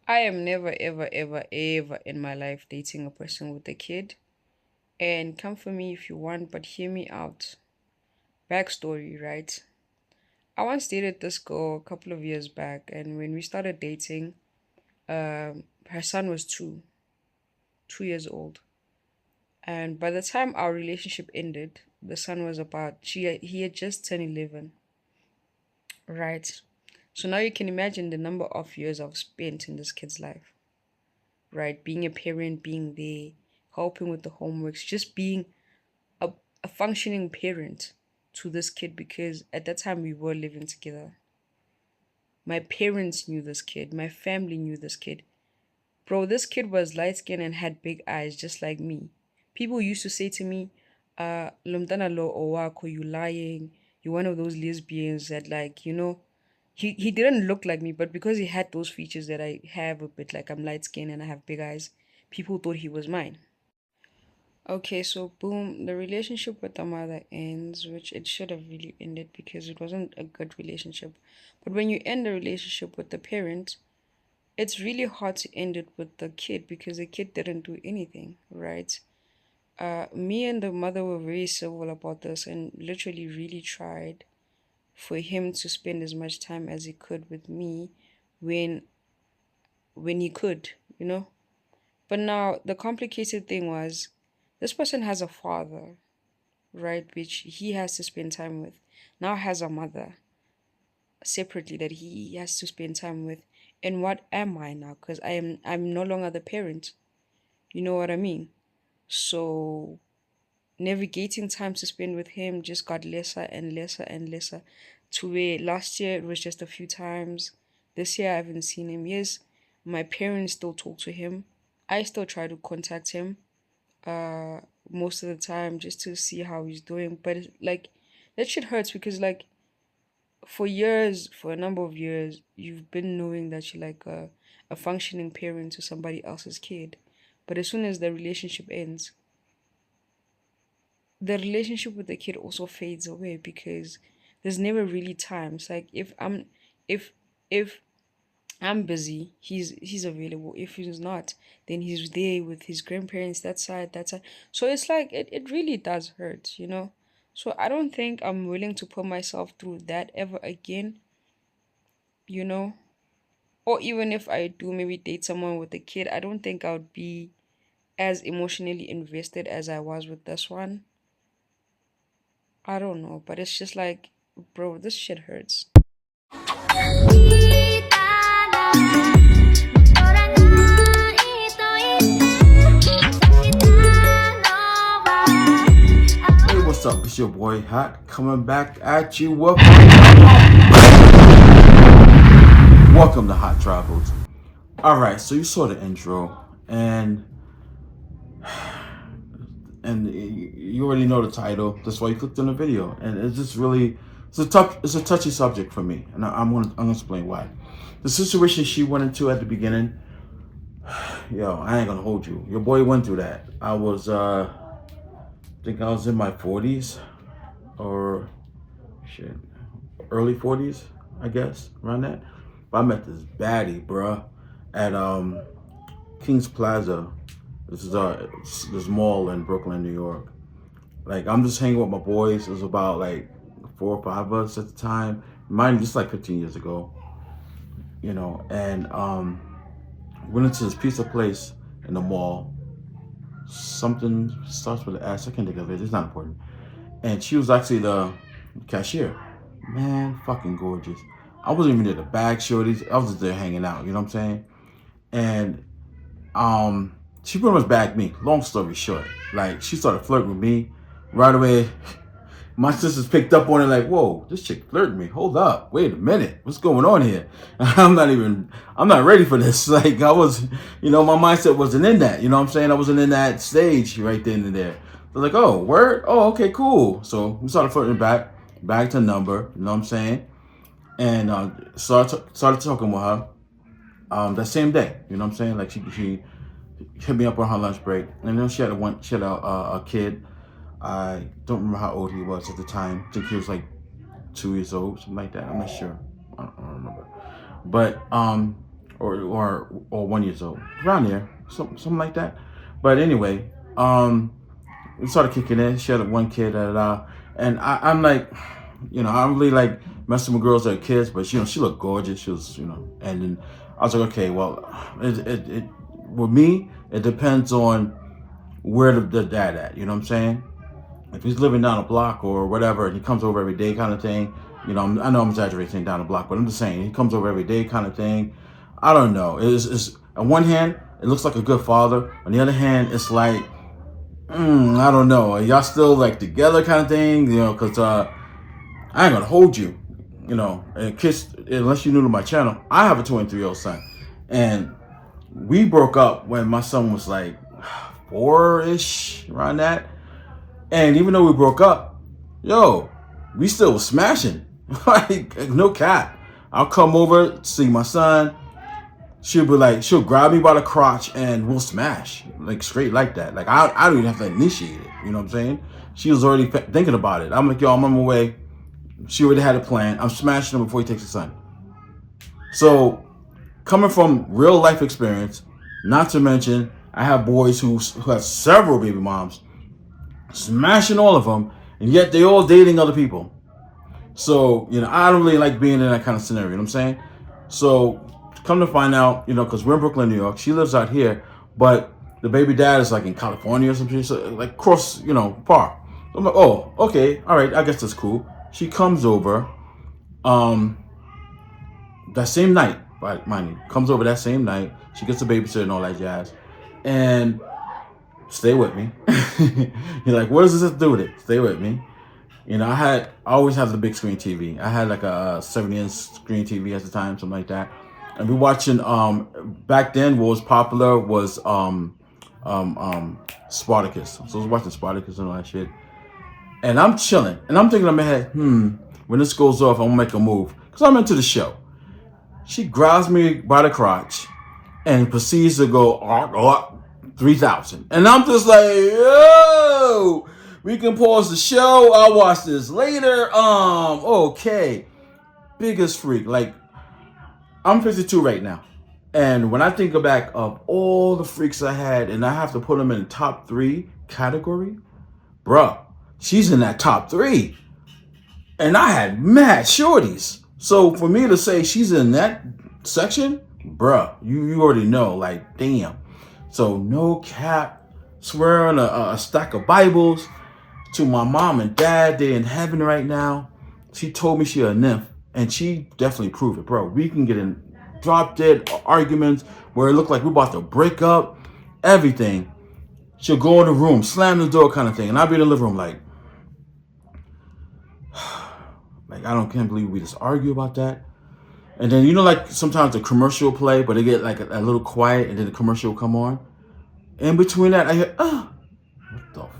I am never, ever, ever, ever in my life dating a person with a kid. And come for me if you want, but hear me out. Backstory, right? I once dated this girl a couple of years back, and when we started dating, her son was 2 years old. And by the time our relationship ended, the son was about he had just turned 11, right? So now you can imagine the number of years I've spent in this kid's life, right? Being a parent, being there, helping with the homeworks, just being a, a functioning parent to this kid because at that time we were living together. My parents knew this kid, my family knew this kid. Bro, this kid was light skinned and had big eyes just like me. People used to say to me, Lumdana lo owako, you lying. You're one of those lesbians that he didn't look like me, but because he had those features that I have a bit, like I'm light skinned and I have big eyes, people thought he was mine. Okay, so boom, the relationship with the mother ends, which it should have really ended because it wasn't a good relationship. But when you end a relationship with the parent, it's really hard to end it with the kid because the kid didn't do anything, right? Me and the mother were very civil about this and literally really tried for him to spend as much time as he could with me when he could, you know? But now the complicated thing was this person has a father, right, which he has to spend time with. Now has a mother separately that he has to spend time with. And what am I now? Because I'm no longer the parent. You know what I mean? So navigating time to spend with him just got lesser and lesser and lesser to where last year it was just a few times. This year I haven't seen him. Yes, my parents still talk to him. I still try to contact him uh most of the time just to see how he's doing. But like that shit hurts because like for years, for a number of years, you've been knowing that you're like a functioning parent to somebody else's kid. But as soon as the relationship ends, the relationship with the kid also fades away because there's never really time. It's like if if I'm busy, he's available. If he's not, then he's there with his grandparents that side. So it's like it really does hurt, you know? So I don't think I'm willing to put myself through that ever again, you know? Or even if I do maybe date someone with a kid, I don't think I would be as emotionally invested as I was with this one. I don't know, but it's just like, bro, this shit hurts. Hey, what's up? It's your boy Hat coming back at you. Welcome to Hot Travels. All right, so you saw the intro, and you already know the title. That's why you clicked on the video, and it's just really it's a touchy subject for me, and I'm gonna explain why. The situation she went into at the beginning, yo, I ain't gonna hold you. Your boy went through that. I think I was in my 40s or shit, early 40s, I guess, around that. But I met this baddie, bruh, at Kings Plaza. This is this mall in Brooklyn, New York. Like I'm just hanging with my boys. It was about like 4 or 5 of us at the time. Mind you, just like 15 years ago, and went into this pizza place in the mall. Something starts with an S. I can't think of it. It's not important. And she was actually the cashier. Man, fucking gorgeous. I wasn't even at the bag shorties. I was just there hanging out. You know what I'm saying? And she pretty much bagged me. Long story short, like she started flirting with me right away. My sisters picked up on it like, whoa, this chick flirting me. Hold up, wait a minute, what's going on here? I'm not ready for this. Like I was, my mindset wasn't in that. You know what I'm saying? I wasn't in that stage right then and there. I was like, oh, word? Oh, okay, cool. So we started flirting back to number, you know what I'm saying? And started talking with her that same day, you know what I'm saying? Like she hit me up on her lunch break, and then she had a kid. I don't remember how old he was at the time. I think he was like 2 years old, something like that. I'm not sure. I don't remember. But or 1 year old, around there, something like that. But anyway, it started kicking in. She had one kid, and I'm like, I don't really like messing with girls that are kids, but she looked gorgeous. She was, and then I was like, okay, well, it with me, it depends on where the dad at. You know what I'm saying? If he's living down a block or whatever, and he comes over every day, kind of thing. I know I'm exaggerating saying down the block, but I'm just saying he comes over every day, kind of thing. I don't know. It's on one hand, it looks like a good father. On the other hand, it's like, I don't know. Are y'all still like together, kind of thing? Because I ain't gonna hold you. And kids, unless you're new to my channel, I have a 23-year-old son, and we broke up when my son was like 4-ish, around that. And even though we broke up, we still was smashing. Like, no cap. I'll come over, see my son. She'll grab me by the crotch and we'll smash. Like, straight like that. Like, I don't even have to initiate it. You know what I'm saying? She was already thinking about it. I'm like, I'm on my way. She already had a plan. I'm smashing him before he takes the son. So, coming from real life experience, not to mention, I have boys who have several baby moms, smashing all of them, and yet they all dating other people. So, I don't really like being in that kind of scenario, you know what I'm saying? So, come to find out, because we're in Brooklyn, New York, she lives out here, but the baby dad is like in California or something, so like cross, far. So I'm like, oh, okay, all right, I guess that's cool. She comes over, that same night, mind you, comes over that same night. She gets a babysitter and all that jazz. And stay with me. You're like, what does this have to do with it? Stay with me. I always had the big screen TV. I had like a 70-inch screen TV at the time, something like that. And we watching, back then what was popular was Spartacus. So I was watching Spartacus and all that shit. And I'm chilling. And I'm thinking in my head, when this goes off, I'm gonna make a move. Because I'm into the show. She grabs me by the crotch and proceeds to go 3,000. And I'm just like, yo, we can pause the show. I'll watch this later. Okay. Biggest freak. Like, I'm 52 right now. And when I think back of all the freaks I had, and I have to put them in the top 3 category, bruh, she's in that top 3. And I had mad shorties. So for me to say she's in that section, bruh, you already know, like, damn. So no cap, swearing a stack of Bibles to my mom and dad. They're in heaven right now. She told me she a nymph, and she definitely proved it, bro. We can get in drop dead arguments where it looked like we're about to break up, everything. She'll go in the room, slam the door kind of thing, and I'll be in the living room like can't believe we just argue about that. And then, like sometimes the commercial will play, but they get like a little quiet, and then the commercial will come on. In between that, I hear, what the fuck?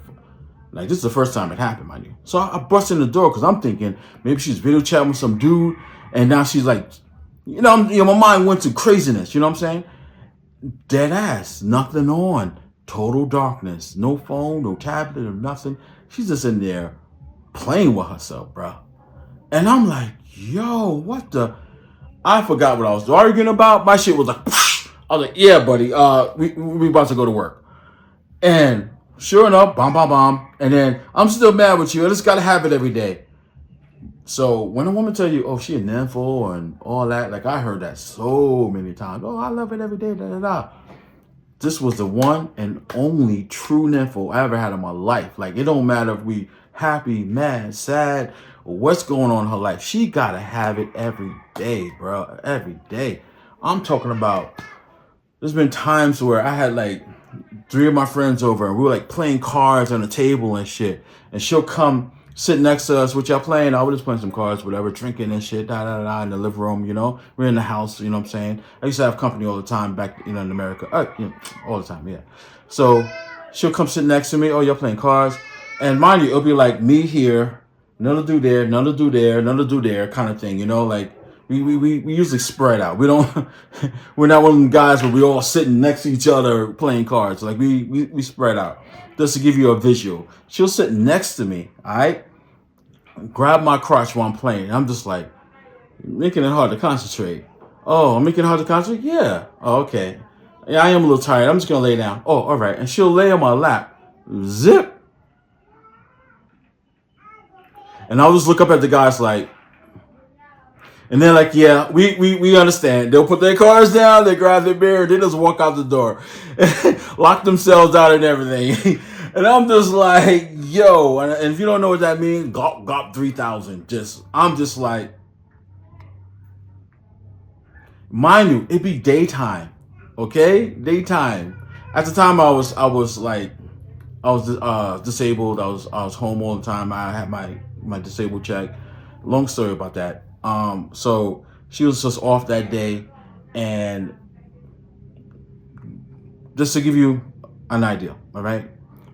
Like, this is the first time it happened, mind you. So I bust in the door because I'm thinking maybe she's video chatting with some dude, and now she's like, my mind went to craziness, you know what I'm saying? Dead ass, nothing on, total darkness, no phone, no tablet, or nothing. She's just in there playing with herself, bro. And I'm like, yo, what the? I forgot what I was arguing about. My shit was like, psh! I was like, yeah, buddy, we about to go to work. And sure enough, bomb. And then I'm still mad with you. I just gotta have it every day. So when a woman tell you, oh, she a nympho and all that, like I heard that so many times. Oh, I love it every day, This was the one and only true nympho I ever had in my life. Like, it don't matter if we happy, mad, sad, or what's going on in her life. She gotta have it every day, bro. Every day. I'm talking about, there's been times where I had like 3 of my friends over and we were like playing cards on the table and shit. And she'll come sit next to us, what y'all playing? I was just playing some cards, whatever, drinking and shit, in the living room, We're in the house, you know what I'm saying? I used to have company all the time back, in America. All the time, yeah. So she'll come sit next to me. Oh, y'all playing cards? And mind you, it'll be like me here, another dude there, another dude there, another dude there, kind of thing, Like, we usually spread out. We don't, we're not one of them guys where we all sitting next to each other playing cards. Like, we spread out. Just to give you a visual. She'll sit next to me, all right? Grab my crotch while I'm playing. I'm just like, making it hard to concentrate. Oh, I'm making it hard to concentrate? Yeah. Oh, okay. Yeah, I am a little tired. I'm just gonna lay down. Oh, all right. And she'll lay on my lap. Zip. And I'll just look up at the guys like, and they're like, yeah, we understand. They'll put their cars down, they grab their beer, they just walk out the door. Lock themselves out and everything. And I'm just like, yo, and if you don't know what that means, gop gop 3,000. I'm just like, mind you, it be daytime. Okay? Daytime. At the time I was disabled. I was home all the time. I had my disabled check. Long story about that. So she was just off that day, and just to give you an idea, all right.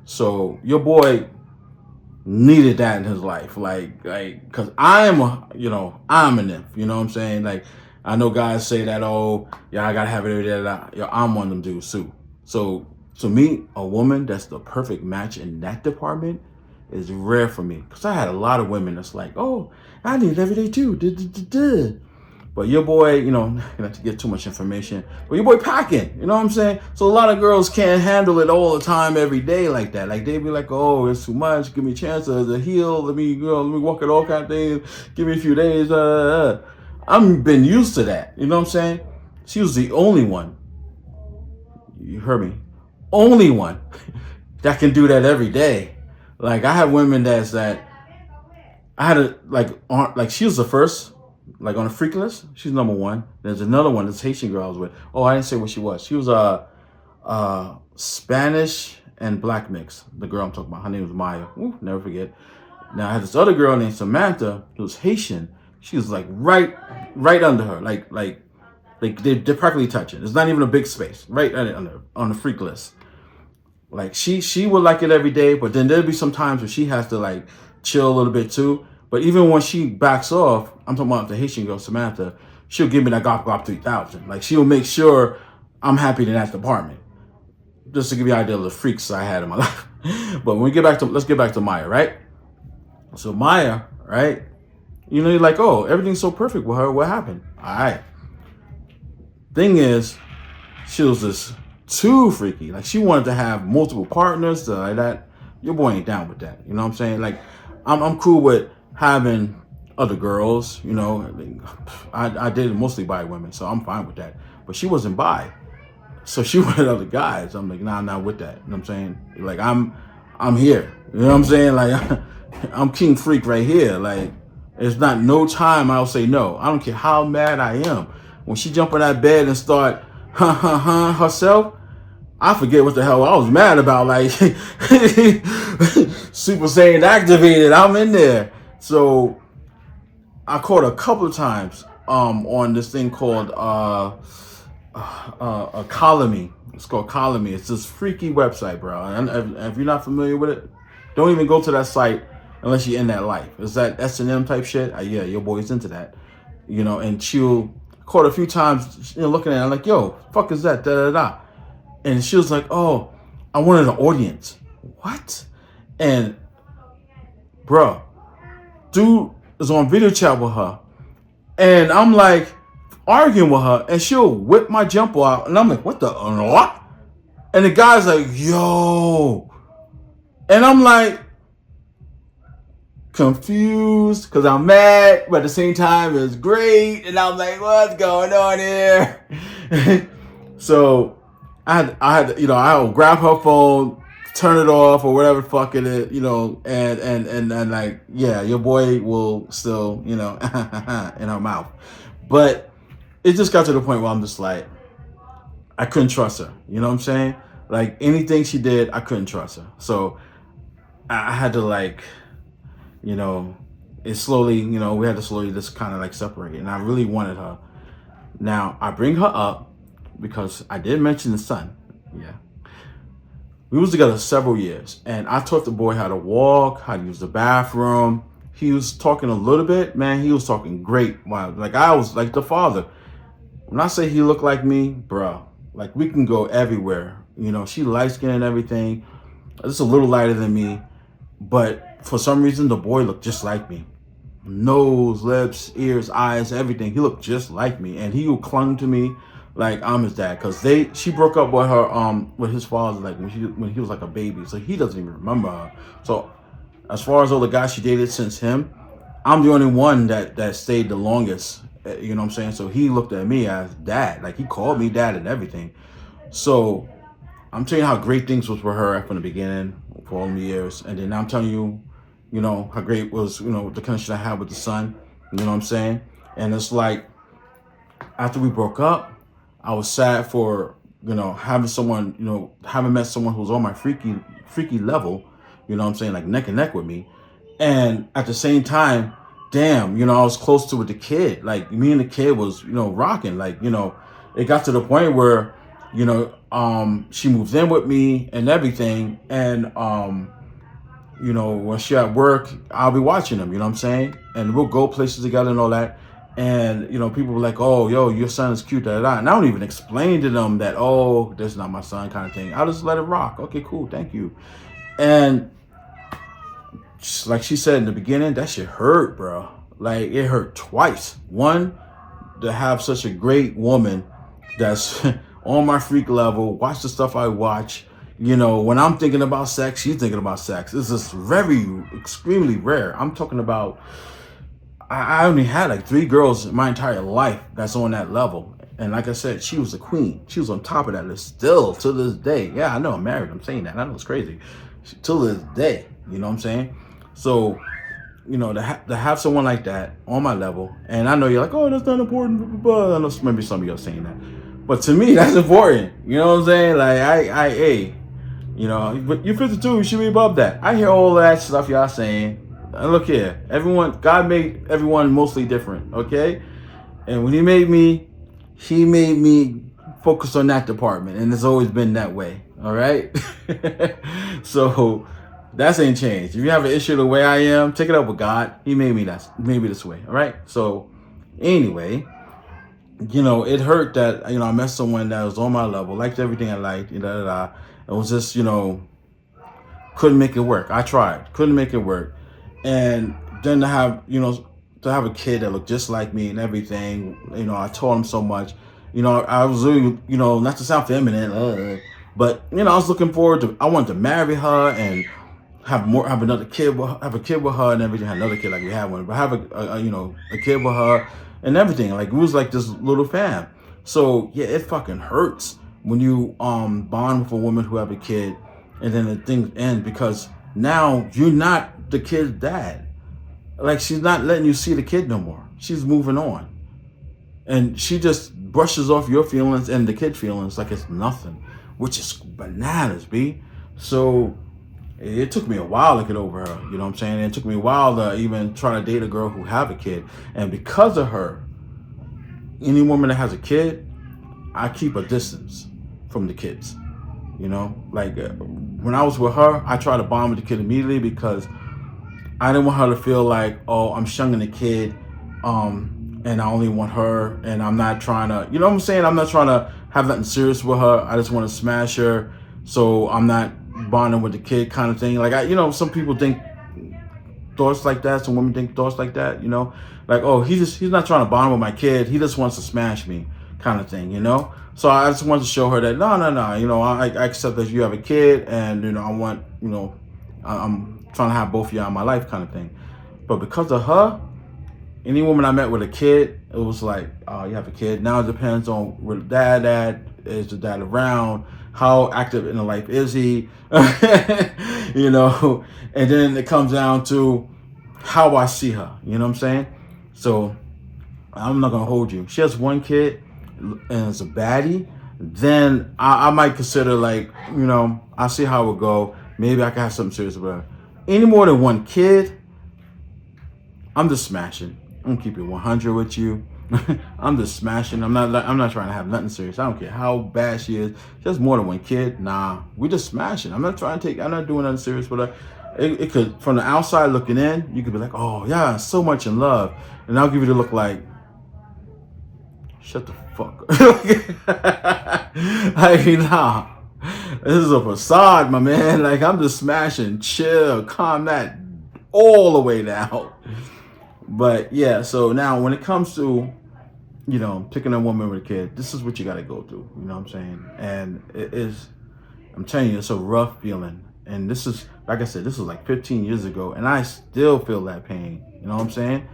So your boy needed that in his life, because I'm an imp. You know what I'm saying? Like, I know guys say that, oh, yeah, I gotta have it every day. Yo, I'm one of them dudes too. So to me, a woman that's the perfect match in that department is rare for me. Because I had a lot of women that's like, oh, I need it every day too. Duh, duh, duh, duh. But your boy, not to get too much information, but your boy packing, you know what I'm saying? So a lot of girls can't handle it all the time, every day like that. Like, they be like, oh, it's too much. Give me a chance to heal. Let me walk it all kind of things. Give me a few days. I'm been used to that. You know what I'm saying? She was the only one. You heard me. Only one that can do that every day. Like, I have women that I had a like she was the first, like, on the freak list. She's number one. There's another one, this Haitian girl I was with. Oh, I didn't say what she was. She was Spanish and black mix. The girl I'm talking about, her name was Maya. Ooh, never forget. Now I had this other girl named Samantha who was Haitian. She was like right under her, like they're practically touching. It's not even a big space, right under on the freak list. Like, she would like it every day, but then there'd be some times where she has to, like, chill a little bit too. But even when she backs off, I'm talking about the Haitian girl Samantha, she'll give me that gop gop 3,000. Like, she'll make sure I'm happy in that department. Just to give you an idea of the freaks I had in my life. But let's get back to Maya, right? So Maya, right? You're like, oh, everything's so perfect with her. What happened? All right. Thing is, she was just too freaky. Like, she wanted to have multiple partners, like that. Your boy ain't down with that. You know what I'm saying? Like, I'm cool with having other girls. I dated mostly bi women, so I'm fine with that. But she wasn't bi, so she wanted other guys. I'm like, nah, I'm not with that. You know what I'm saying? Like, I'm here. You know what I'm saying? Like, I'm king freak right here. Like, there's not no time I'll say no. I don't care how mad I am. When she jump on that bed and start herself, I forget what the hell I was mad about. Like, Super Saiyan activated. I'm in there. So I caught a couple of times on this thing called Colony. It's called Colony. It's this freaky website, bro. And if you're not familiar with it, don't even go to that site unless you're in that life. Is that S&M type shit? Yeah, your boy's into that. And she'll caught a few times, looking at it, like, yo, fuck is that? Da da da. And she was like, oh, I wanted an audience. What? And, bro, dude is on video chat with her. And I'm like, arguing with her. And she'll whip my jumper out. And I'm like, what the? What? And the guy's like, yo. And I'm like, confused because I'm mad, but at the same time it's great, and I'm like, what's going on here? So I had I'll grab her phone, turn it off or whatever the fuck it is, and like, yeah, your boy will still, in her mouth. But it just got to the point where I'm just like, I couldn't trust her. You know what I'm saying? Like, anything she did, I couldn't trust her. So I had to, like, it slowly, we had to slowly just kind of like separate. And I really wanted her. Now, I bring her up because I did mention the son. Yeah. We was together several years. And I taught the boy how to walk, how to use the bathroom. He was talking a little bit. Man, he was talking great. Wow. Like, I was like the father. When I say he looked like me, bro, like, we can go everywhere. She light skinned and everything. Just a little lighter than me. But for some reason, the boy looked just like me. nose, lips, ears, eyes, everything. He looked just like me, and he clung to me like I'm his dad. Cause she broke up with her with his father like when he was like a baby, so he doesn't even remember her. So as far as all the guys she dated since him, I'm the only one that stayed the longest. You know what I'm saying? So he looked at me as dad, like he called me dad and everything. So I'm telling you how great things was for her from the beginning for all the years, and then I'm telling you, you know, how great was, you know, the connection I had with the son. You know what I'm saying? And it's like after we broke up, I was sad for, you know, having someone, you know, having met someone who was on my freaky level. You know what I'm saying? Like neck and neck with me, and at the same time, damn, you know, I was close to with the kid. Like me and the kid was, you know, rocking. Like, you know, it got to the point where, you know, she moved in with me and everything. And, you know, when she at work, I'll be watching them, you know what I'm saying? And we'll go places together and all that. And, you know, people were like, oh, yo, your son is cute, da, da, da. And I don't even explain to them that, oh, that's not my son kind of thing. I'll just let it rock. Okay, cool. Thank you. And like she said in the beginning, that shit hurt, bro. Like it hurt twice. One, to have such a great woman that's on my freak level, watch the stuff I watch. You know, when I'm thinking about sex, she's thinking about sex. This is very extremely rare. I'm talking about I only had like 3 girls in my entire life that's on that level. And like I said, she was the queen. She was on top of that list still to this day. Yeah, I know I'm married. I'm saying that. I know it's crazy. Till this day, you know what I'm saying? So, you know, to have someone like that on my level, and I know you're like, oh, that's not important, but I know maybe some of you are saying that. But to me, that's important. You know what I'm saying? Like, hey, you know, but you're 52, you should be above that. I hear all that stuff y'all saying. And look here, everyone, God made everyone mostly different, okay? And when he made me focus on that department, and it's always been that way, all right? So that's ain't changed. If you have an issue the way I am, take it up with God. He made me this way, all right? So anyway, you know, it hurt that, you know, I met someone that was on my level, liked everything I liked, you know, it was just, you know, couldn't make it work. I tried, couldn't make it work. And then to have, you know, to have a kid that looked just like me and everything, you know, I taught him so much. You know, I was really, you know, not to sound feminine, but you know, I was looking forward to. I wanted to marry her and have another kid, have a kid with her and everything. Have another kid like we had one, but have a you know, a kid with her and everything. Like it was like this little fam. So yeah, it fucking hurts when you bond with a woman who have a kid, and then the thing ends because now you're not the kid's dad. Like she's not letting you see the kid no more. She's moving on. And she just brushes off your feelings and the kid feelings like it's nothing, which is bananas, B. So it took me a while to get over her, you know what I'm saying? It took me a while to even try to date a girl who have a kid. And because of her, any woman that has a kid, I keep a distance from the kids. You know, like when I was with her, I tried to bond with the kid immediately because I didn't want her to feel like, oh, I'm shunning the kid, and I only want her, and I'm not trying to, you know what I'm saying? I'm not trying to have nothing serious with her. I just want to smash her, so I'm not bonding with the kid kind of thing. Like, you know, some people think thoughts like that. Some women think thoughts like that, you know? Like, oh, he's not trying to bond with my kid. He just wants to smash me kind of thing, you know? So I just wanted to show her that, no, you know, I accept that you have a kid, and, you know, I want, you know, I'm trying to have both of you in my life kind of thing. But because of her, any woman I met with a kid, it was like, oh, you have a kid. Now it depends on where the dad at, is the dad around, how active in the life is he, you know, and then it comes down to how I see her, you know what I'm saying? So I'm not going to hold you. She has one kid and it's a baddie, then I might consider, like, you know, I see how it would go. Maybe I can have something serious about her. Any more than one kid, I'm just smashing. I'm gonna keep it 100 with you. I'm just smashing. I'm not trying to have nothing serious. I don't care how bad she is. Just more than one kid. Nah, we just smashing. I'm not doing nothing serious with her. It could, from the outside looking in, you could be like, oh yeah, so much in love. And I'll give you the look like, shut the fuck up. Like, nah. This is a facade, my man. Like, I'm just smashing. Chill, calm that all the way down. But yeah, so now when it comes to, picking a woman with a kid, this is what you got to go through. You know what I'm saying? And it is, I'm telling you, it's a rough feeling. And this is, like I said, this was like 15 years ago, and I still feel that pain. You know what I'm saying?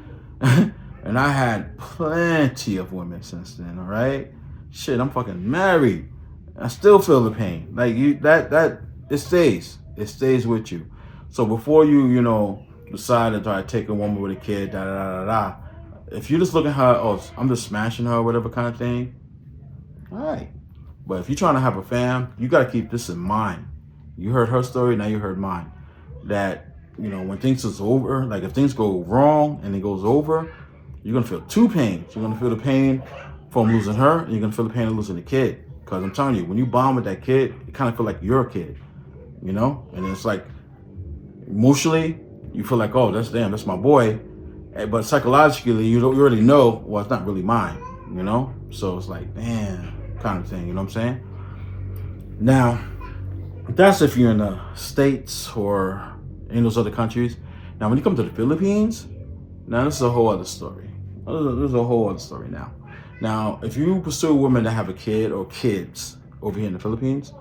And I had plenty of women since then. All right, shit, I'm fucking married. I still feel the pain. Like that it stays with you. So before you, decide to try to take a woman with a kid, da da da da da. If you just look at her, oh, I'm just smashing her, whatever kind of thing. All right. But if you're trying to have a fam, you got to keep this in mind. You heard her story, now you heard mine. That, when things is over, like if things go wrong and it goes over, you're going to feel two pains. You're going to feel the pain from losing her, and you're going to feel the pain of losing the kid. Because I'm telling you, when you bond with that kid, it kind of feel like you're a kid, And it's like, emotionally, you feel like, oh, that's my boy. But psychologically, you already know, well, it's not really mine, So it's like, damn, kind of thing, you know what I'm saying? Now, that's if you're in the States or in those other countries. Now, when you come to the Philippines, now this is a whole other story. This is a whole other story now. Now, if you pursue women that have a kid or kids over here in the Philippines,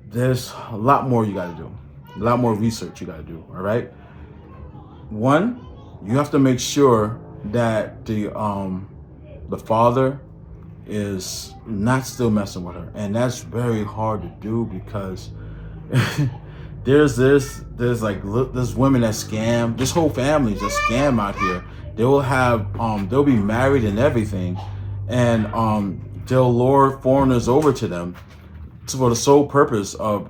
there's a lot more you got to do. A lot more research you got to do, all right? One, you have to make sure that the father is not still messing with her, and that's very hard to do because there's women that scam. This whole family is a scam out here. They will have they'll be married and everything, and they'll lure foreigners over to them for the sole purpose of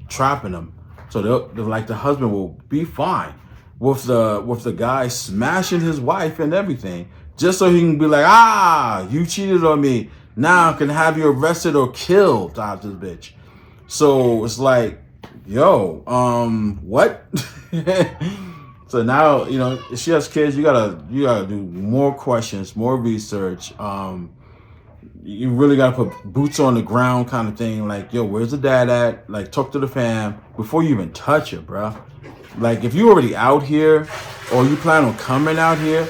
trapping them. So they'll like the husband will be fine with the guy smashing his wife and everything, just so he can be like, you cheated on me. Now I can have you arrested or killed out this bitch. So it's like, yo, what? So now, if she has kids, you gotta do more questions, more research. You really gotta put boots on the ground kind of thing. Like, yo, where's the dad at? Like, talk to the fam before you even touch her, bruh. Like, if you already out here or you plan on coming out here,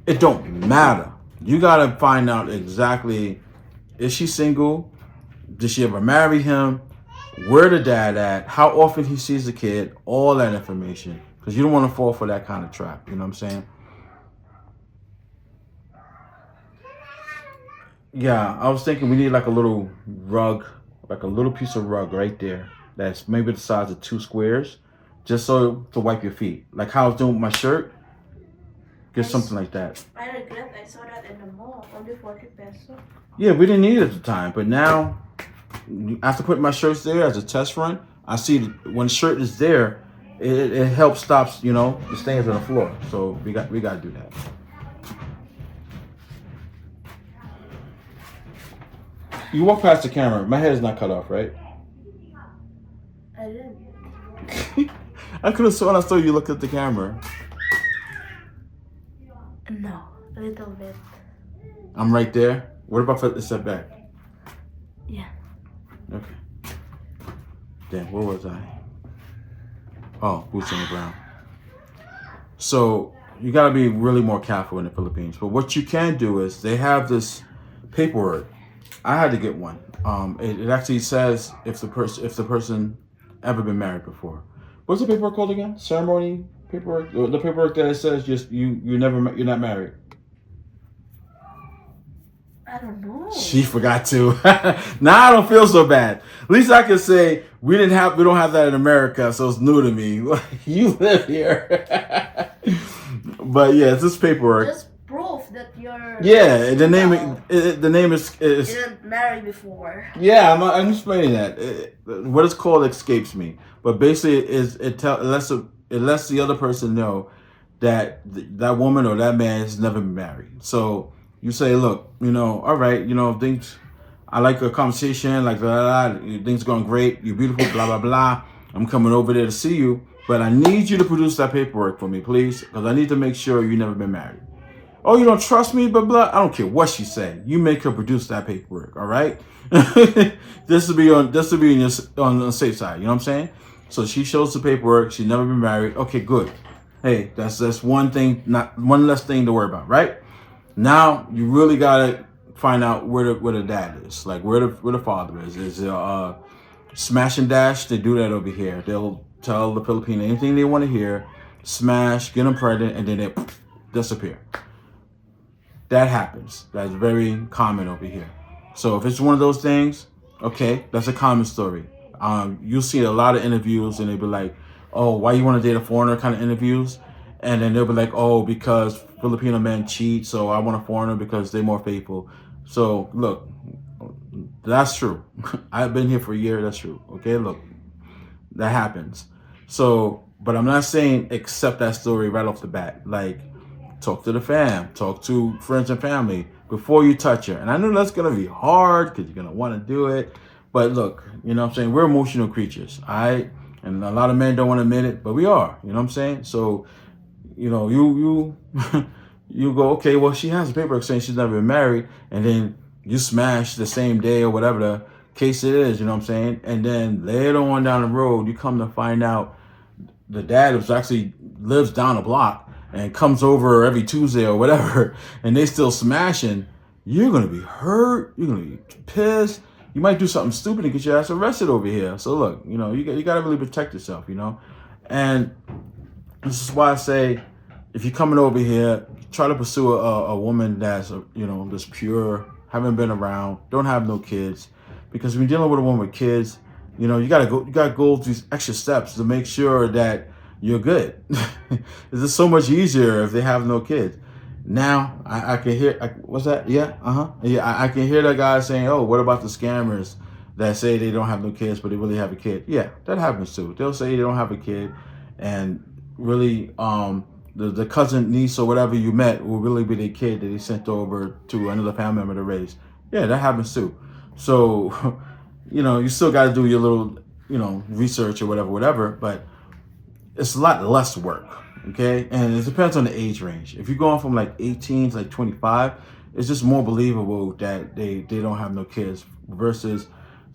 it don't matter. You gotta find out exactly, is she single? Did she ever marry him? Where the dad at? How often he sees the kid? All that information. Because you don't want to fall for that kind of trap. You know what I'm saying? Yeah, I was thinking we need like a little rug, like a little piece of rug right there. That's maybe the size of 2 squares. Just so to wipe your feet. Like how I was doing with my shirt. Get something like that. I regret I saw that in the mall. Only 40 pesos. Yeah, we didn't need it at the time. But now, after putting my shirts there as a test run, I see that when the shirt is there, it helps stops, the stains on the floor. So we got to do that. You walk past the camera. My head is not cut off, right? I didn't. I could have sworn I saw you look at the camera. No, a little bit. I'm right there. What about if I step back? Yeah. Okay. Damn, where was I? Oh, boots on the ground. So you got to be really more careful in the Philippines. But what you can do is they have this paperwork. I had to get one. It actually says if the person ever been married before. What's the paperwork called again? Ceremony paperwork. The paperwork that it says you're not married. I don't know. She forgot to. Now I don't feel so bad. At least I can say we don't have that in America, so it's new to me. You live here. But yeah, it's this paperwork. Just proof that you're. Yeah, the name is. You didn't marry before. Yeah, I'm explaining that. What it's called escapes me, but basically it lets the other person know that that woman or that man has never been married. So you say, look, all right, things. I like a conversation, like things going great. You're beautiful, blah blah blah. I'm coming over there to see you, but I need you to produce that paperwork for me, please, because I need to make sure you've never been married. Oh, you don't trust me, blah blah. I don't care what she said. You make her produce that paperwork, all right? This will be on the safe side. You know what I'm saying? So she shows the paperwork. She's never been married. Okay, good. Hey, that's one thing, not one less thing to worry about, right? Now you really gotta find out where the dad is, like where the father is. Is smash and dash? They do that over here. They'll tell the Filipino anything they want to hear, smash, get them pregnant, and then they disappear. That happens. That's very common over here. So if it's one of those things, okay, that's a common story. You'll see a lot of interviews, and they'll be like, "Oh, why you want to date a foreigner?" kind of interviews, and then they'll be like, "Oh, because Filipino men cheat, so I want a foreigner because they're more faithful." So look, that's true. I've been here for a year. That's true. Okay, look, that happens. So, but I'm not saying accept that story right off the bat. Like, talk to the fam, talk to friends and family before you touch her. And I know that's gonna be hard because you're gonna want to do it. But look, you know what I'm saying? We're emotional creatures, all right? And a lot of men don't want to admit it, but we are. You know what I'm saying? So, you know, you you go, okay, well, she has a paperwork saying she's never been married, and then you smash the same day or whatever the case it is, you know what I'm saying? And then later on down the road, you come to find out the dad was actually lives down a block and comes over every Tuesday or whatever, and they still smashing. You're gonna be hurt. You're gonna be pissed. You might do something stupid and get your ass arrested over here. So look, you know, you got to really protect yourself, you know. And this is why I say, if you're coming over here, try to pursue a woman that's, you know, that's pure, haven't been around, don't have no kids, because when you're dealing with a woman with kids, you know, you gotta go through these extra steps to make sure that you're good. It's just so much easier if they have no kids. Now I can hear, what's that? Yeah, yeah. I can hear that guy saying, "Oh, what about the scammers that say they don't have no kids but they really have a kid?" Yeah, that happens too. They'll say they don't have a kid, and really, the cousin, niece, or whatever you met will really be the kid that they sent over to another family member to raise. Yeah, that happens too. So, you know, you still got to do your little, you know, research or whatever, but it's a lot less work, okay? And it depends on the age range. If you're going from like 18 to like 25, it's just more believable that they don't have no kids versus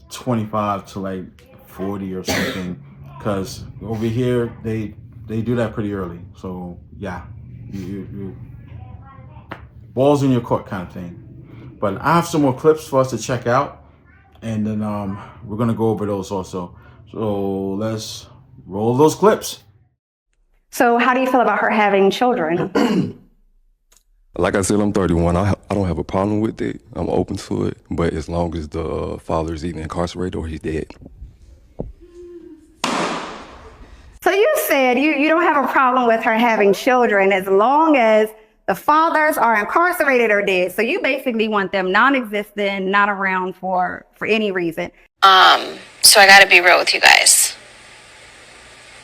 25 to like 40 or something, because over here they do that pretty early. So yeah, you balls in your court kind of thing. But I have some more clips for us to check out, and then we're gonna go over those also. So let's roll those clips. So how do you feel about her having children? Like I said, I'm 31. I don't have a problem with it. I'm open to it. But as long as the father is either incarcerated or he's dead. So you said you don't have a problem with her having children as long as the fathers are incarcerated or dead. So you basically want them non-existent, not around for any reason. So I gotta be real with you guys.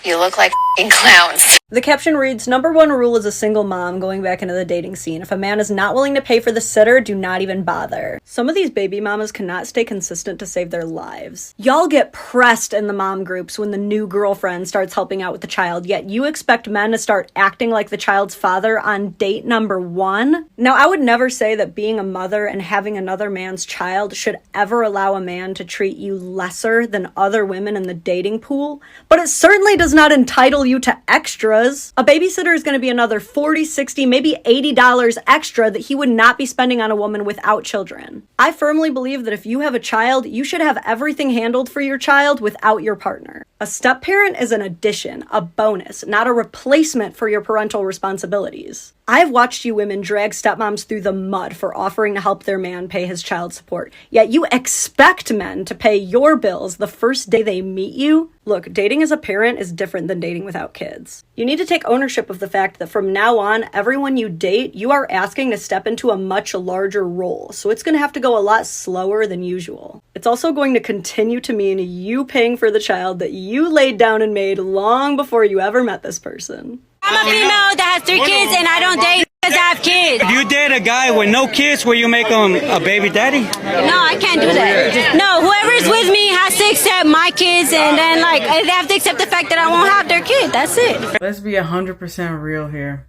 You look like f***ing clowns. The caption reads, "Number one rule as a single mom going back into the dating scene. If a man is not willing to pay for the sitter, do not even bother." Some of these baby mamas cannot stay consistent to save their lives. Y'all get pressed in the mom groups when the new girlfriend starts helping out with the child, yet you expect men to start acting like the child's father on date number one? Now, I would never say that being a mother and having another man's child should ever allow a man to treat you lesser than other women in the dating pool, but it certainly does not entitle you to extras. A babysitter is going to be another $40, $60, maybe $80 extra that he would not be spending on a woman without children. I firmly believe that if you have a child, you should have everything handled for your child without your partner. A step-parent is an addition, a bonus, not a replacement for your parental responsibilities. I've watched you women drag stepmoms through the mud for offering to help their man pay his child support, yet you expect men to pay your bills the first day they meet you? Look, dating as a parent is different than dating without kids. You need to take ownership of the fact that from now on, everyone you date, you are asking to step into a much larger role, so it's going to have to go a lot slower than usual. It's also going to continue to mean you paying for the child that you laid down and made long before you ever met this person. I'm a female that has 3 kids and I don't date because I have kids. If you date a guy with no kids, will you make him a baby daddy? No, I can't do that. No, whoever's with me has to accept my kids, and then like they have to accept the fact that I won't have their kid. That's it. Let's be 100% real here.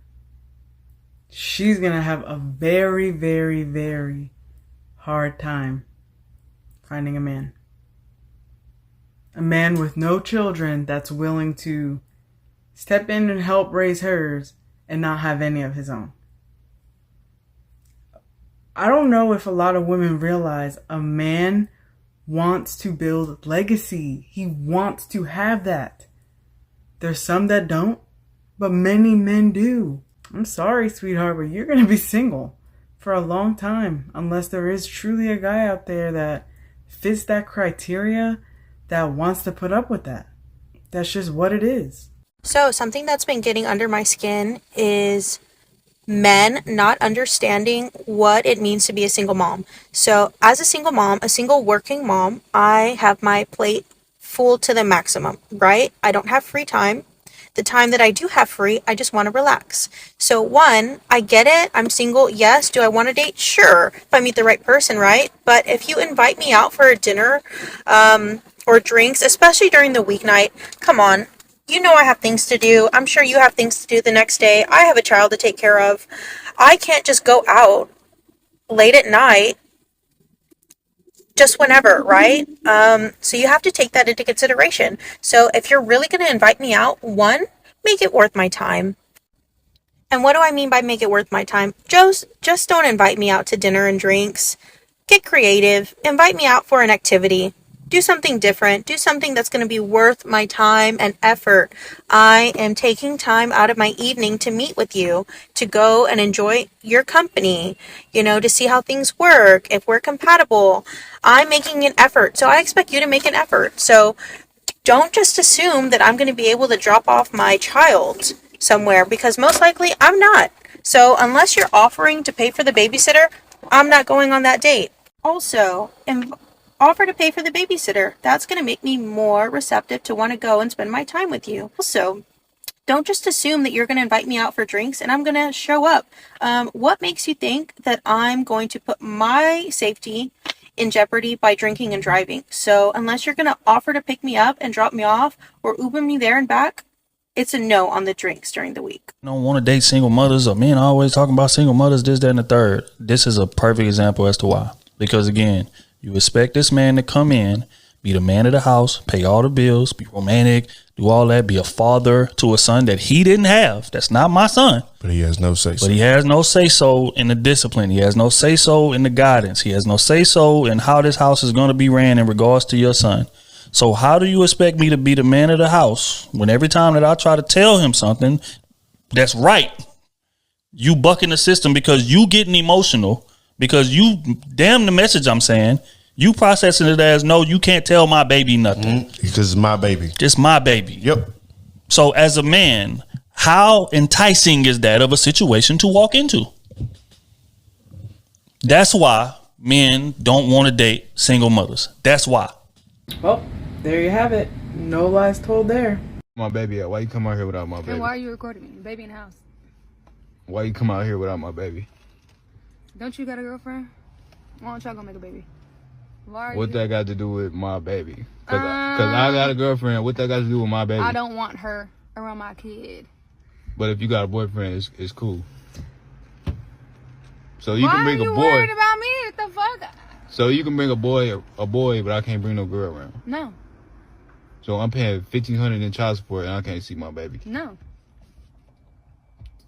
She's gonna have a very, very, very hard time finding a man. A man with no children that's willing to step in and help raise hers and not have any of his own. I don't know if a lot of women realize a man wants to build legacy. He wants to have that. There's some that don't, but many men do. I'm sorry, sweetheart, but you're going to be single for a long time unless there is truly a guy out there that fits that criteria that wants to put up with that. That's just what it is. So something that's been getting under my skin is men not understanding what it means to be a single mom. So as a single mom, a single working mom, I have my plate full to the maximum, right? I don't have free time. The time that I do have free, I just want to relax. So one, I get it. I'm single. Yes. Do I want to date? Sure. If I meet the right person, right? But if you invite me out for a dinner, or drinks, especially during the weeknight, come on. You know I have things to do. I'm sure you have things to do the next day. I have a child to take care of. I can't just go out late at night just whenever, right? So you have to take that into consideration. So if you're really going to invite me out, one, make it worth my time. And what do I mean by make it worth my time? Just don't invite me out to dinner and drinks. Get creative. Invite me out for an activity. Do something different. Do something that's going to be worth my time and effort. I am taking time out of my evening to meet with you, to go and enjoy your company, to see how things work, if we're compatible. I'm making an effort, so I expect you to make an effort. So don't just assume that I'm going to be able to drop off my child somewhere, because most likely I'm not. So unless you're offering to pay for the babysitter, I'm not going on that date. Also, offer to pay for the babysitter. That's going to make me more receptive to want to go and spend my time with you. Also, don't just assume that you're going to invite me out for drinks and I'm going to show up. What makes you think that I'm going to put my safety in jeopardy by drinking and driving? So unless you're going to offer to pick me up and drop me off or Uber me there and back, it's a no on the drinks during the week. I don't want to date single mothers, or men always talking about single mothers, this, that, and the third. This is a perfect example as to why. Because again, you expect this man to come in, be the man of the house, pay all the bills, be romantic, do all that, be a father to a son that he didn't have. That's not my son. But he has no say-so. But he has no say-so in the discipline. He has no say-so in the guidance. He has no say-so in how this house is going to be ran in regards to your son. So how do you expect me to be the man of the house when every time that I try to tell him something that's right, you bucking the system because you getting emotional, because you damn the message I'm saying, you processing it as, no, you can't tell my baby nothing. Because it's my baby. It's my baby. Yep. So as a man, how enticing is that of a situation to walk into? That's why men don't want to date single mothers. That's why. Well, there you have it. No lies told there. My baby, why you come out here without my baby? And why are you recording me? Baby in the house. Why you come out here without my baby? Don't you got a girlfriend? Why don't y'all go make a baby? What that got to do with my baby? Cause I got a girlfriend. What that got to do with my baby? I don't want her around my kid. But if you got a boyfriend, it's cool. So you Why can bring are you a boy. worried about me? What the fuck? So you can bring a boy, but I can't bring no girl around. No. So I'm paying $1,500 in child support and I can't see my baby. No.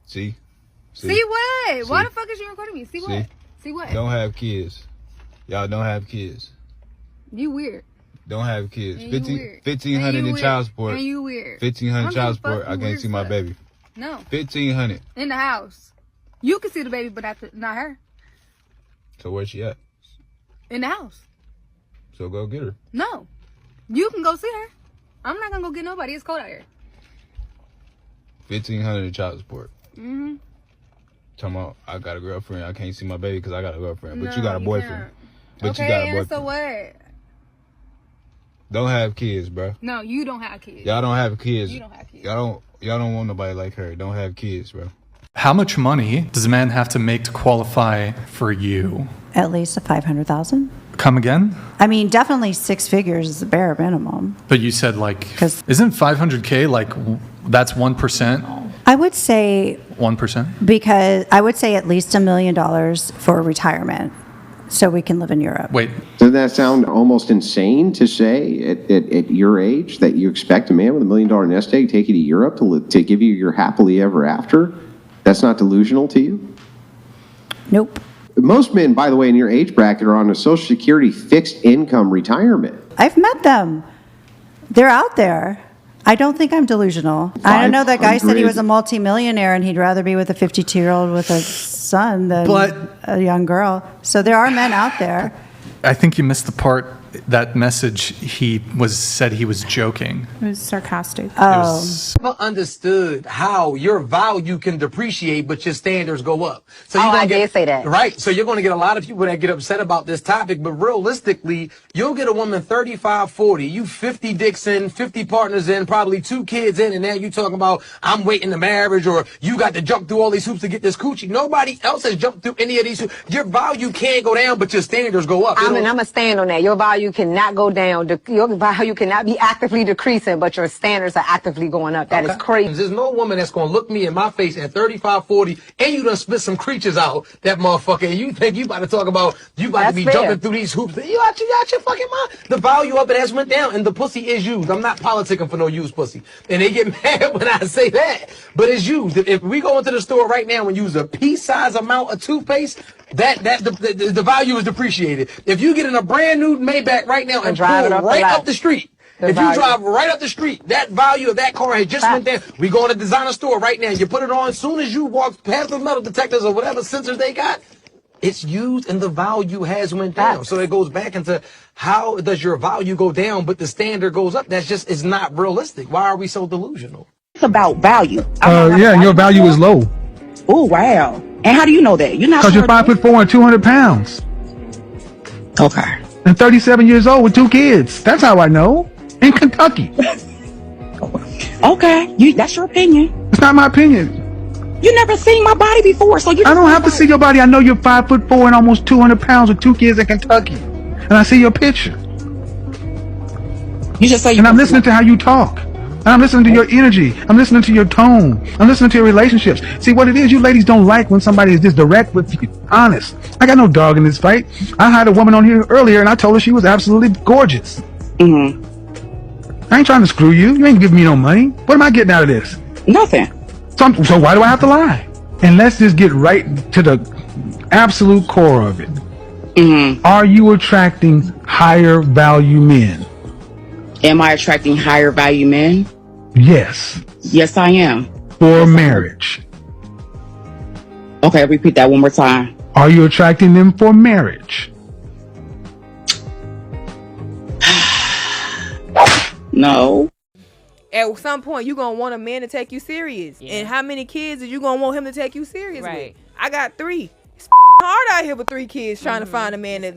See what? See? Why the fuck is you recording me? See what? See what? Don't have kids. Y'all don't have kids. You weird. Don't have kids. And you weird. $1,500 And you in weird. child support. And you weird. $1,500 child support. I You can't weird see my fuck. baby. No. $1,500. In the house. You can see the baby, but not her. So where's she at? In the house. So go get her. No. You can go see her. I'm not gonna go get nobody. It's cold out here. $1,500 in child support. Mm-hmm. Talking about I got a girlfriend. I can't see my baby because I got a girlfriend. But No, you got a you boyfriend. can't. But Okay, you got a and boyfriend. so what? Don't have kids, bro. No, you don't have kids. Y'all don't have kids. You don't have kids. Y'all don't want nobody like her. Don't have kids, bro. How much money does a man have to make to qualify for you? At least $500,000. Come again? I mean, definitely 6 figures is the bare minimum. But you said isn't 500K that's 1%? I would say 1%? because I would say at least $1 million for retirement. so we can live in Europe. Wait. Doesn't that sound almost insane to say at your age that you expect a man with $1 million nest egg to take you to Europe to give you your happily ever after? That's not delusional to you? Nope. Most men, by the way, in your age bracket are on a Social Security fixed income retirement. I've met them. They're out there. I don't think I'm delusional. I don't know. That guy said he was a multimillionaire and he'd rather be with a 52-year-old with a son than a young girl. So there are men out there. I think you missed the part, that message said he was joking. It was sarcastic. Oh. Never understood how your value can depreciate, but your standards go up. So you're I did say that. Right. So you're going to get a lot of people that get upset about this topic, but realistically, you'll get a woman 35, 40, you 50 dicks in, 50 partners in, probably 2 kids in, and now you talking about, I'm waiting to marriage, or you got to jump through all these hoops to get this coochie. Nobody else has jumped through any of these hoops. Your value can't go down, but your standards go up. I'm going to stand on that. Your value cannot go down. Your value cannot be actively decreasing, but your standards are actively going up. That is crazy. There's no woman that's going to look me in my face at 35, 40, and you done spit some creatures out, that motherfucker, and you think you about to talk about, you about to be jumping through these hoops. You out your fucking mind. The value of it has went down, and the pussy is used. I'm not politicking for no used pussy. And they get mad when I say that, but it's used. If we go into the store right now and use a pea-size amount of toothpaste, the value is depreciated. If you get in a brand new Maybach right now and drive it right up the street, if you drive right up the street, that value of that car has just went down. We go in a designer store right now. You put it on. As soon as you walk past the metal detectors or whatever sensors they got, it's used and the value has went down. So it goes back into how does your value go down, but the standard goes up? That's just is not realistic. Why are we so delusional? It's about value. Yeah, your value is low. Oh, wow. And how do you know that? You're not because you're 5'4" and 200 pounds. Okay. And 37 years old with 2 kids. That's how I know. In Kentucky. Okay, that's your opinion. It's not my opinion. You never seen my body before, so you. I don't have to see your body. I know you're 5'4" and almost 200 pounds with 2 kids in Kentucky, and I see your picture. You just say. And I'm listening to how you talk. And I'm listening to your energy. I'm listening to your tone. I'm listening to your relationships. See, what it is, you ladies don't like when somebody is this direct with you. Honest. I got no dog in this fight. I had a woman on here earlier, and I told her she was absolutely gorgeous. Mm-hmm. I ain't trying to screw you. You ain't giving me no money. What am I getting out of this? Nothing. So why do I have to lie? And let's just get right to the absolute core of it. Mm-hmm. Are you attracting higher value men? Am I attracting higher value men? Yes. Yes, I am. For marriage. Okay, repeat that one more time. Are you attracting them for marriage? No. At some point, you're going to want a man to take you serious. Yeah. And how many kids are you going to want him to take you serious with? I got 3. It's hard out here with 3 kids trying to find a man that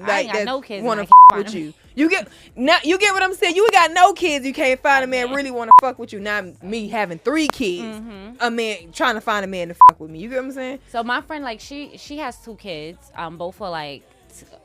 want to with you. You get what I'm saying? You got no kids, you can't find a man really want to fuck with you. Not me having 3 kids. A man trying to find a man to fuck with me. You get what I'm saying? So my friend, like, she has 2 kids. Both are like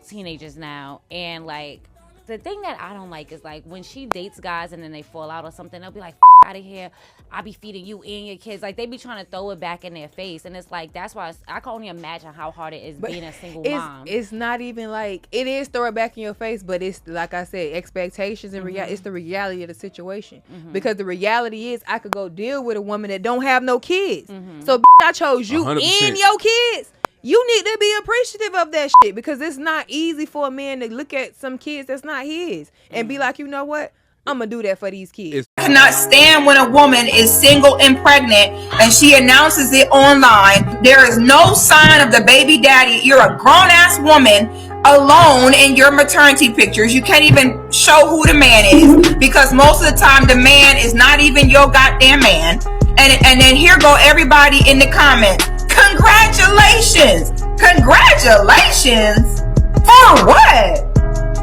teenagers now, and like the thing that I don't like is like when she dates guys and then they fall out or something, they'll be like, out of here, I'll be feeding you and your kids. Like, they be trying to throw it back in their face, and it's like, that's why I can only imagine how hard it is being a single mom. It's not even like, it is throw it back in your face, but it's like I said, expectations and it's the reality of the situation. Because the reality is I could go deal with a woman that don't have no kids. So I chose you 100%. And your kids. You need to be appreciative of that shit, because it's not easy for a man to look at some kids that's not his and be like, you know what? I'm gonna do that for these kids. I cannot stand when a woman is single and pregnant and she announces it online. There is no sign of the baby daddy. You're a grown-ass woman alone in your maternity pictures. You can't even show who the man is, because most of the time the man is not even your goddamn man. And then here go everybody in the comments. Congratulations! Congratulations! For what?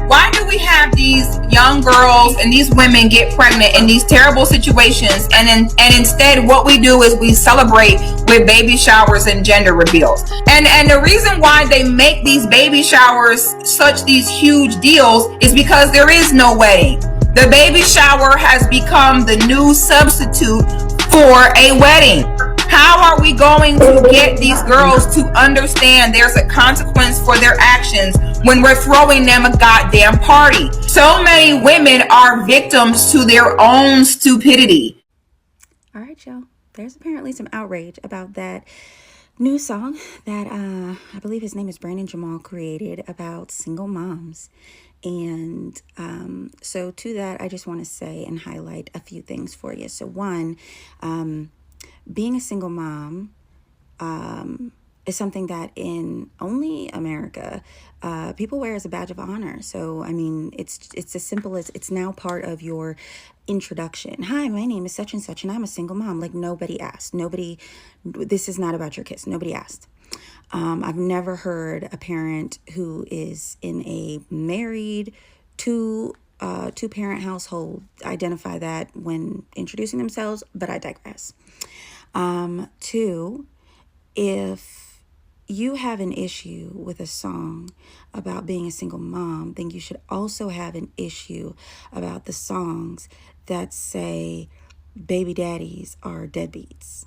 Why do we have these young girls and these women get pregnant in these terrible situations, and instead what we do is we celebrate with baby showers and gender reveals? And the reason why they make these baby showers such these huge deals is because there is no wedding. The baby shower has become the new substitute for a wedding. How are we going to get these girls to understand there's a consequence for their actions when we're throwing them a goddamn party. So many women are victims to their own stupidity. All right, y'all. There's apparently some outrage about that new song that I believe his name is Brandon Jamal created about single moms. And so to that, I just want to say and highlight a few things for you. So one, being a single mom is something that in only America, people wear as a badge of honor. So, I mean, it's as simple as it's now part of your introduction. Hi, my name is such and such, and I'm a single mom. Like, nobody asked. This is not about your kids. Nobody asked. I've never heard a parent who is in a married two-parent household identify that when introducing themselves, but I digress. Two, if you have an issue with a song about being a single mom, then you should also have an issue about the songs that say baby daddies are deadbeats.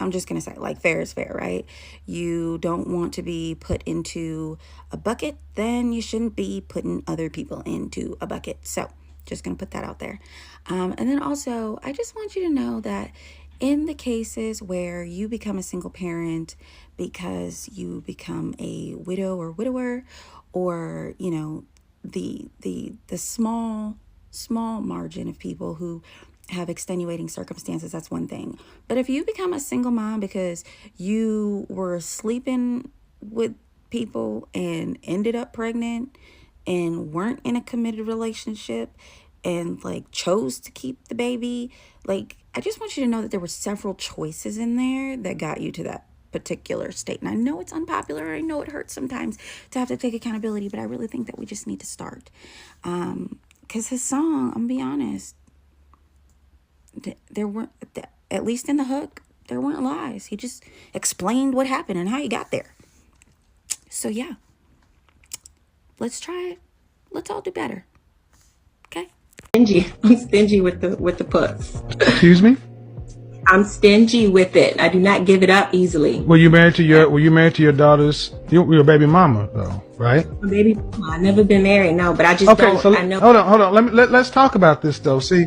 I'm just going to say, like, fair is fair, right? You don't want to be put into a bucket, then you shouldn't be putting other people into a bucket. So just going to put that out there. And then also, I just want you to know that in the cases where you become a single parent because you become a widow or widower, or, you know, the small margin of people who have extenuating circumstances, that's one thing. But if you become a single mom because you were sleeping with people and ended up pregnant and weren't in a committed relationship and like chose to keep the baby, like, I just want you to know that there were several choices in there that got you to that particular state. And I know it's unpopular. I know it hurts sometimes to have to take accountability, but I really think that we just need to start. Because his song, I'm gonna be honest, there weren't, at least in the hook, there weren't lies. He just explained what happened and how he got there. So yeah, let's try it. Let's all do better. Okay? Stingy. I'm stingy with the puss. Excuse me? I'm stingy with it. I do not give it up easily. Were you married to your daughter's, your baby mama though, right? My baby mama. I've never been married, no, but I just Okay, don't. so I know. hold on. Let's talk about this though. See,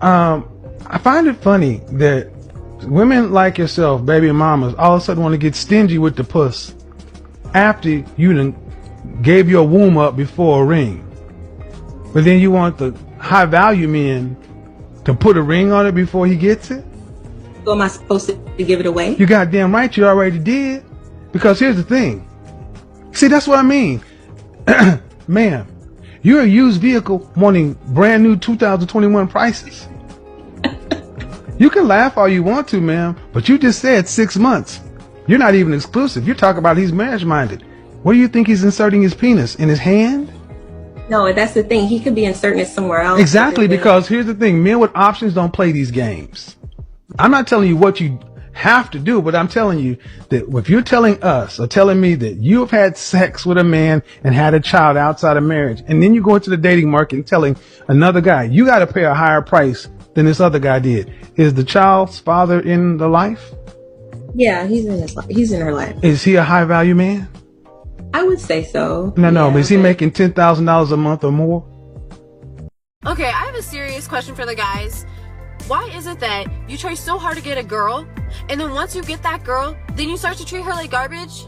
I find it funny that women like yourself, baby mamas, all of a sudden want to get stingy with the puss after you done gave your womb up before a ring. But then you want the high value men to put a ring on it before he gets it? So am I supposed to give it away? You goddamn right you already did. Because here's the thing. See, that's what I mean. Ma'am, you're a used vehicle wanting brand new 2021 prices. You can laugh all you want to, ma'am, but you just said 6 months. You're not even exclusive. You're talking about he's marriage minded. Where do you think he's inserting his penis? In his hand? No, that's the thing. He could be inserting it somewhere else. Exactly, because here's the thing. Men with options don't play these games. I'm not telling you what you have to do, but I'm telling you that if you're telling us or telling me that you have had sex with a man and had a child outside of marriage, and then you go into the dating market and telling another guy, you got to pay a higher price than this other guy did. Is the child's father in the life? Yeah, he's in his life. He's in her life. Is he a high value man? I would say so. No, but is he making $10,000 a month or more? Okay, I have a serious question for the guys. Why is it that you try so hard to get a girl, and then once you get that girl, then you start to treat her like garbage?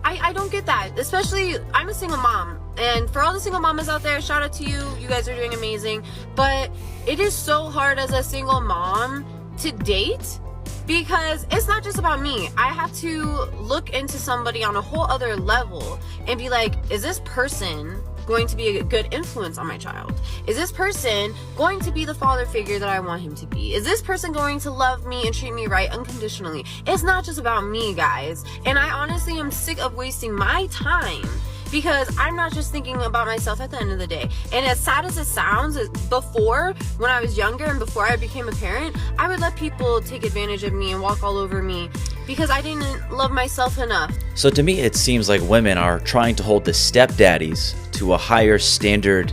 I don't get that. Especially, I'm a single mom. And for all the single mamas out there, shout out to you. You guys are doing amazing. But it is so hard as a single mom to date, because it's not just about me. I have to look into somebody on a whole other level and be like, is this person going to be a good influence on my child? Is this person going to be the father figure that I want him to be? Is this person going to love me and treat me right unconditionally? It's not just about me, guys. And I honestly am sick of wasting my time, because I'm not just thinking about myself at the end of the day. And as sad as it sounds, before, when I was younger and before I became a parent, I would let people take advantage of me and walk all over me because I didn't love myself enough. So to me, it seems like women are trying to hold the stepdaddies to a higher standard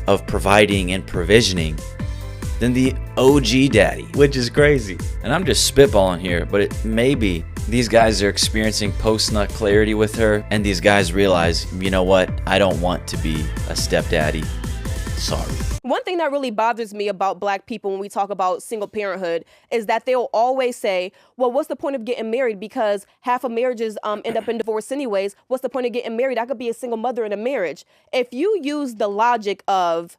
of providing and provisioning than the OG daddy, which is crazy. And I'm just spitballing here, but it may be These guys are experiencing post-nut clarity with her, and these guys realize, you know what? I don't want to be a stepdaddy. Sorry. One thing that really bothers me about black people when we talk about single parenthood is that they'll always say, well, what's the point of getting married? Because half of marriages end up in divorce anyways. What's the point of getting married? I could be a single mother in a marriage. If you use the logic of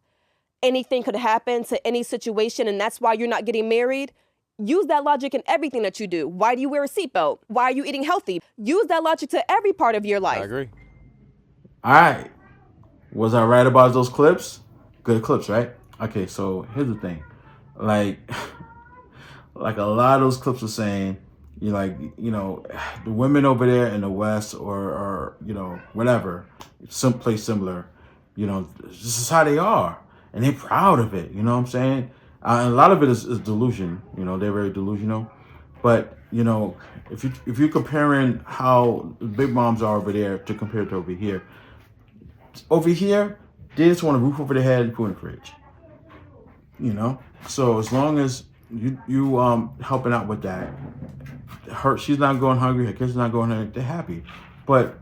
anything could happen to any situation and that's why you're not getting married, use that logic in everything that you do. Why do you wear a seatbelt? Why are you eating healthy? Use that logic to every part of your life. I agree. All right. Was I right about those clips? Good clips, right? Okay, so here's the thing. Like a lot of those clips are saying, the women over there in the West or whatever, someplace similar, this is how they are. And they're proud of it, you know what I'm saying? And a lot of it is delusion, they're very delusional. But, if you're comparing how big moms are over there to compare to over here, they just want a roof over their head and food in the fridge. So as long as you helping out with that, she's not going hungry, her kids are not going hungry, they're happy. But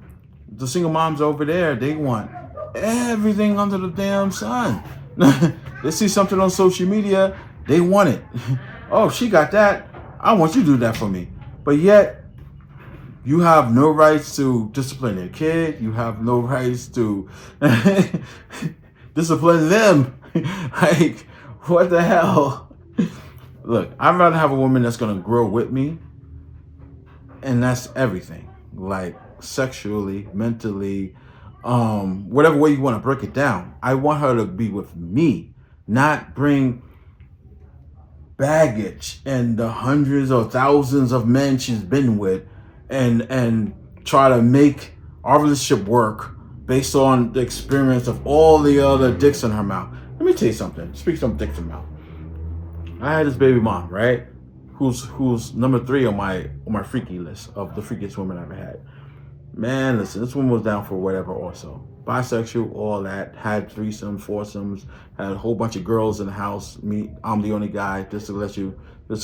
the single moms over there, they want everything under the damn sun. They see something on social media, they want it. Oh, she got that, I want you to do that for me. But yet, you have no rights to discipline their kid. You have no rights to discipline them. Like, what the hell? Look, I'd rather have a woman that's going to grow with me. And that's everything. Like, sexually, mentally, whatever way you want to break it down. I want her to be with me, not bring baggage and the hundreds or thousands of men she's been with and try to make our relationship work based on the experience of all the other dicks in her mouth. Let me tell you something. Speak some dicks in her mouth. I had this baby mom, right? Who's number 3 on my freaky list of the freakiest women I've ever had. Man, listen, this woman was down for whatever also. Bisexual, all that. Had threesomes, foursomes, had a whole bunch of girls in the house. I'm the only guy, just to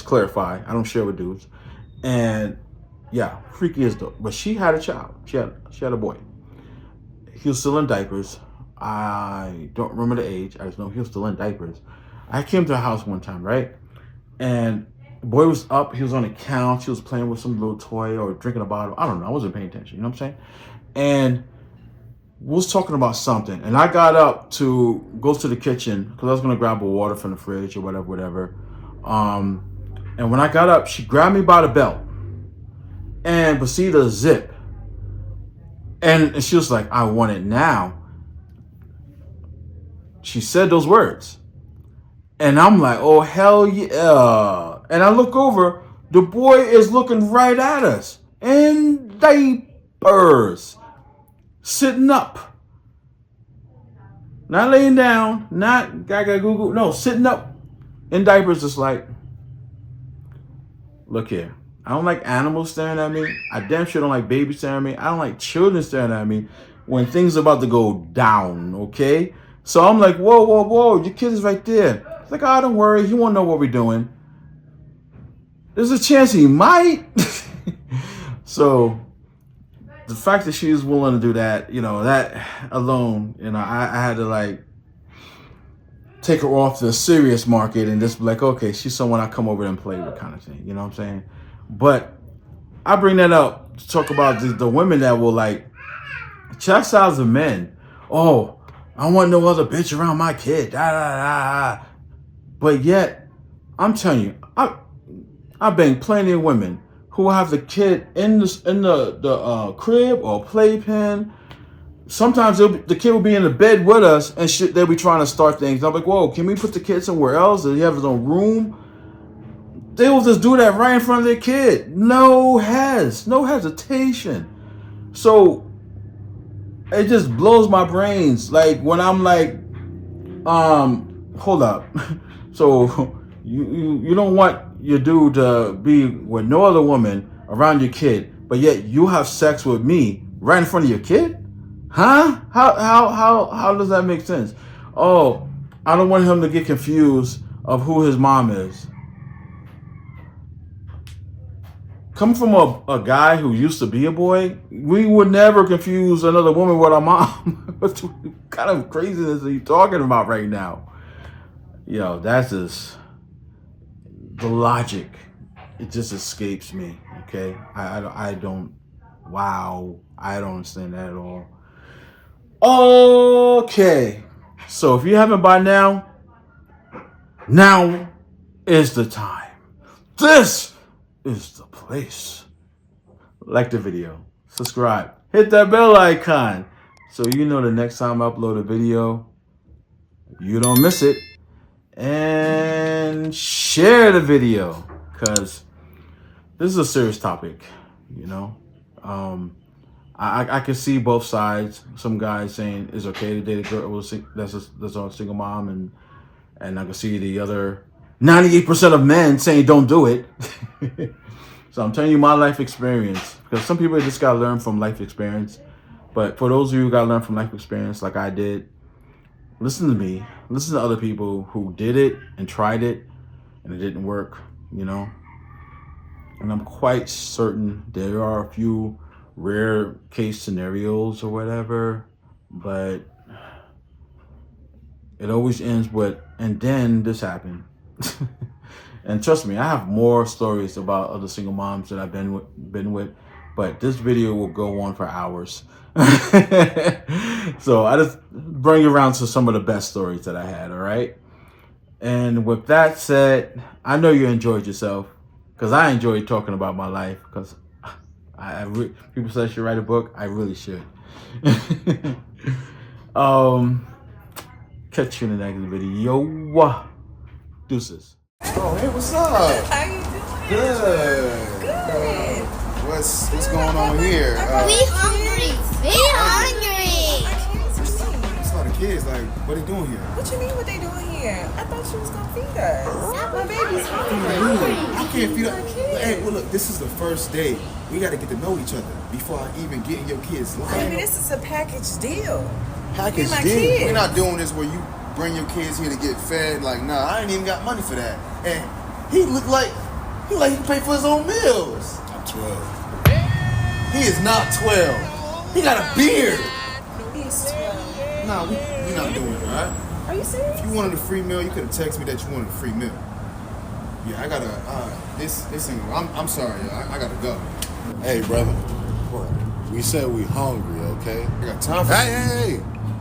clarify. I don't share with dudes. And yeah, freaky as dope. But she had a child. She had a boy. He was still in diapers. I don't remember the age. I just know he was still in diapers. I came to her house one time, right? And the boy was up. He was on the couch. He was playing with some little toy or drinking a bottle. I don't know. I wasn't paying attention. You know what I'm saying? And we was talking about something. And I got up to go to the kitchen because I was going to grab a water from the fridge or whatever. And when I got up, she grabbed me by the belt and proceeded to zip. And she was like, I want it now. She said those words. And I'm like, oh, hell yeah. And I look over, the boy is looking right at us in diapers, sitting up. Not laying down, not gaga goo goo. No, sitting up in diapers, just like, look here. I don't like animals staring at me. I damn sure don't like babies staring at me. I don't like children staring at me when things are about to go down, okay? So I'm like, whoa, your kid is right there. It's like, oh, don't worry. He won't know what we're doing. There's a chance he might. So the fact that she was willing to do that, that alone, I had to like take her off the serious market and just be like, okay, she's someone I come over and play with kind of thing. You know what I'm saying? But I bring that up to talk about the women that will like chastise the men. Oh, I want no other bitch around my kid. But yet, I'm telling you, I've been plenty of women who have the kid in the crib or playpen. Sometimes the kid will be in the bed with us and shit. They'll be trying to start things. I'm like, whoa, can we put the kid somewhere else? Does he have his own room? They will just do that right in front of their kid. No hesitation. So it just blows my brains. Like when I'm like, hold up. So you don't want your dude to be with no other woman around your kid, but yet you have sex with me right in front of your kid? Huh? How does that make sense? Oh, I don't want him to get confused of who his mom is. Come from a guy who used to be a boy, we would never confuse another woman with our mom. What kind of craziness are you talking about right now? Yo, that's just the logic. It just escapes me. Okay, I don't. Wow, I don't understand that at all. Okay, so if you haven't by now is the time. This is the place. Like the video, subscribe, hit that bell icon so you know the next time I upload a video, you don't miss it. And share the video, because this is a serious topic, you know. I can see both sides. Some guys saying it's okay to date a girl that's a single mom, and I can see the other 98% of men saying don't do it. So I'm telling you my life experience, because some people just gotta learn from life experience. But for those of you who gotta learn from life experience like I did, listen to me. Listen to other people who did it and tried it and it didn't work, you know. And I'm quite certain there are a few rare case scenarios or whatever, but it always ends with, and then this happened. And trust me, I have more stories about other single moms that I've been with, but this video will go on for hours. So I just bring you around to some of the best stories that I had, all right? And with that said, I know you enjoyed yourself, because I enjoyed talking about my life, because people say I should write a book. I really should. Catch you in the next video. Deuces. Oh, hey, what's up? How you doing? Good. Good. What's going on here? We hungry. It's a lot of kids. Like, what are they doing here? What you mean what they doing here? I thought you was gonna feed us. My baby's hungry. I can't feed up. Hey, well, look, this is the first day. We got to get to know each other before I even get in your kids' life. Baby, this is a package deal. Package my deal. kids. We're not doing this where you bring your kids here to get fed. Like, nah, I ain't even got money for that. And he can pay for his own meals. I'm 12. He is not 12. He got a beard. He's 12. Nah, we not doing it, all right? Are you serious? If you wanted a free meal, you could have texted me that you wanted a free meal. Yeah, I gotta, this ain't, I'm sorry, I gotta go. Hey, brother. We said we hungry, okay? I got time for Hey.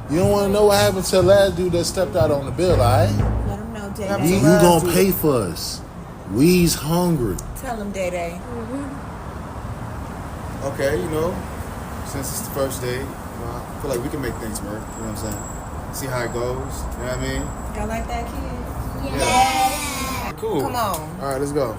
You don't want to know what happened to the last dude that stepped out on the bill, all right? Let him know, Day-Day. You gonna pay for us. We's hungry. Tell him, Day-Day. Okay, you know, since it's the first day, you know, I feel like we can make things work, you know what I'm saying? See how it goes, you know what I mean? Y'all like that kid? Yeah. Cool. Come on. All right, let's go.